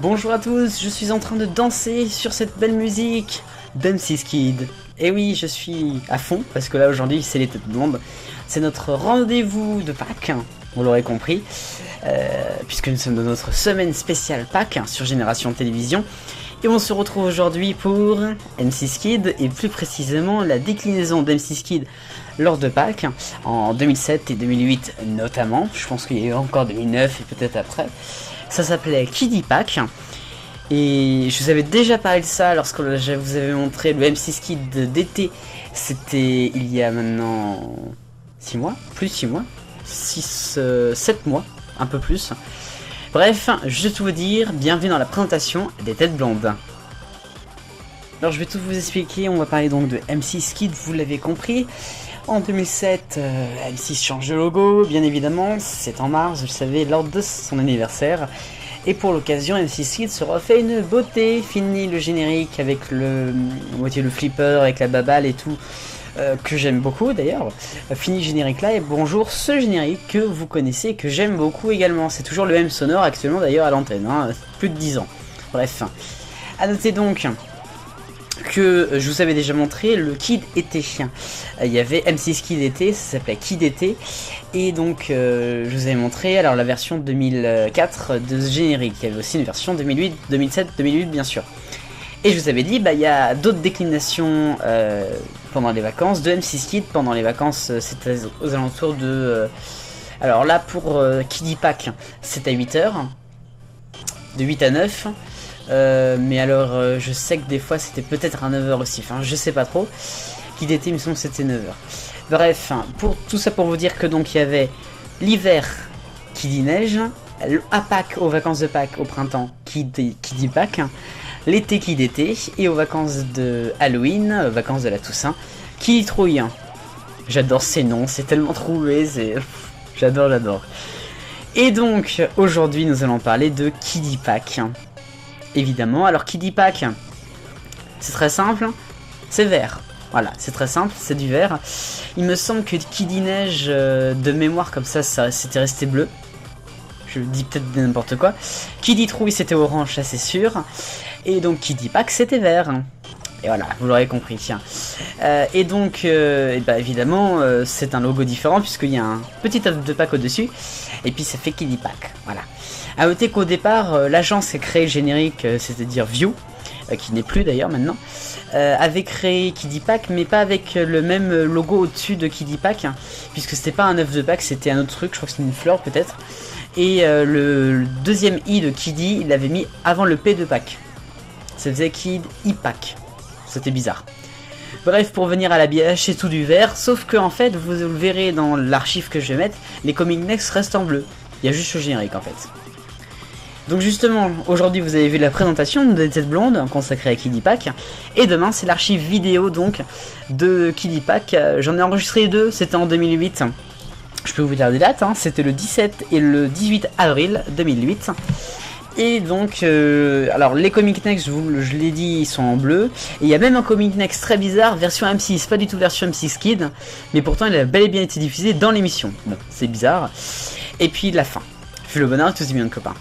Bonjour à tous, je suis en train de danser sur cette belle musique d'M6 Kid. Et oui, je suis à fond parce que là aujourd'hui c'est les têtes blondes. C'est notre rendez-vous de Pâques, vous l'aurez compris, puisque nous sommes dans notre semaine spéciale Pâques sur Génération Télévision. Et on se retrouve aujourd'hui pour M6 Kid et plus précisément la déclinaison d'M6 Kid lors de Pâques en 2007 et 2008 notamment. Je pense qu'il y a eu encore 2009 et peut-être après. Ça s'appelait Qui dit Pâques. Et je vous avais déjà parlé de ça lorsque je vous avais montré le M6 Kid d'été. C'était il y a maintenant 6 mois, plus 6 mois, 7 mois, un peu plus. Bref, je vais tout vous dire, bienvenue dans la présentation des têtes blondes. Alors je vais tout vous expliquer, on va parler donc de M6 Kid, vous l'avez compris. En 2007, M6 change de logo, bien évidemment, c'est en mars, vous le savez, lors de son anniversaire. Et pour l'occasion, M6 Kid se refait une beauté, fini le générique avec le flipper, avec la baballe et tout, que j'aime beaucoup d'ailleurs. Fini le générique là, et bonjour ce générique que vous connaissez, que j'aime beaucoup également. C'est toujours le même sonore actuellement d'ailleurs à l'antenne, hein, plus de 10 ans. Bref, à noter donc que je vous avais déjà montré le Kid été. Il y avait M6 Kid été, ça s'appelait Kid été. Et donc je vous avais montré alors la version 2004 de ce générique. Il y avait aussi une version 2008, 2007, 2008 bien sûr. Et je vous avais dit, il y a d'autres déclinations pendant les vacances, de M6 Kid pendant les vacances, c'était aux alentours de... alors là pour Qui dit Pâques, c'est à 8h, de 8 à 9. Mais alors je sais que des fois c'était peut-être à 9h aussi, enfin je sais pas trop. Qui d'été, il me semble que c'était 9h. Bref, pour tout ça pour vous dire que donc il y avait l'hiver qui dit neige, à Pâques, aux vacances de Pâques, au printemps qui dit Pâques, l'été qui d'été, et aux vacances de Halloween, aux vacances de la Toussaint, qui dit trouille. J'adore ces noms, c'est tellement trouvé, c'est... j'adore. Et donc aujourd'hui nous allons parler de Qui dit Pâques. Évidemment, alors qui dit Pâques, c'est très simple, c'est vert. Voilà, c'est très simple, c'est du vert. Il me semble que qui dit neige, de mémoire comme ça c'était resté bleu. Je dis peut-être n'importe quoi. Qui dit trouille, c'était orange, ça c'est sûr. Et donc qui dit Pâques, c'était vert. Et voilà, vous l'aurez compris, tiens. Et donc, évidemment, c'est un logo différent puisqu'il y a un petit œuf de Pâques au-dessus. Et puis ça fait Qui dit Pâques, voilà. A noter qu'au départ, l'agence a créé le générique, c'est-à-dire View, qui n'est plus d'ailleurs maintenant, avait créé Qui dit Pâques, mais pas avec le même logo au-dessus de Qui dit Pâques, puisque c'était pas un œuf de Pâques, c'était un autre truc, je crois que c'était une fleur peut-être. Et le deuxième I de Qui dit, il l'avait mis avant le P de Pâques. Ça faisait Kid I Pâques. C'était bizarre. Bref, pour venir à l'habillage, c'est tout du vert, sauf que en fait, vous le verrez dans l'archive que je vais mettre, les comic next restent en bleu. Il y a juste le générique en fait. Donc justement, aujourd'hui vous avez vu la présentation des têtes blondes consacrée à Qui dit Pâques, et demain c'est l'archive vidéo donc de Qui dit Pâques. J'en ai enregistré 2, c'était en 2008. Je peux vous dire des dates, hein. C'était le 17 et le 18 avril 2008. Et donc, alors les comic next, je l'ai dit, ils sont en bleu. Et il y a même un comic next très bizarre, version M6, pas du tout version M6 Kid, mais pourtant il a bel et bien été diffusé dans l'émission. Bon, c'est bizarre. Et puis la fin. Fais le bonheur, tous y bien de copains.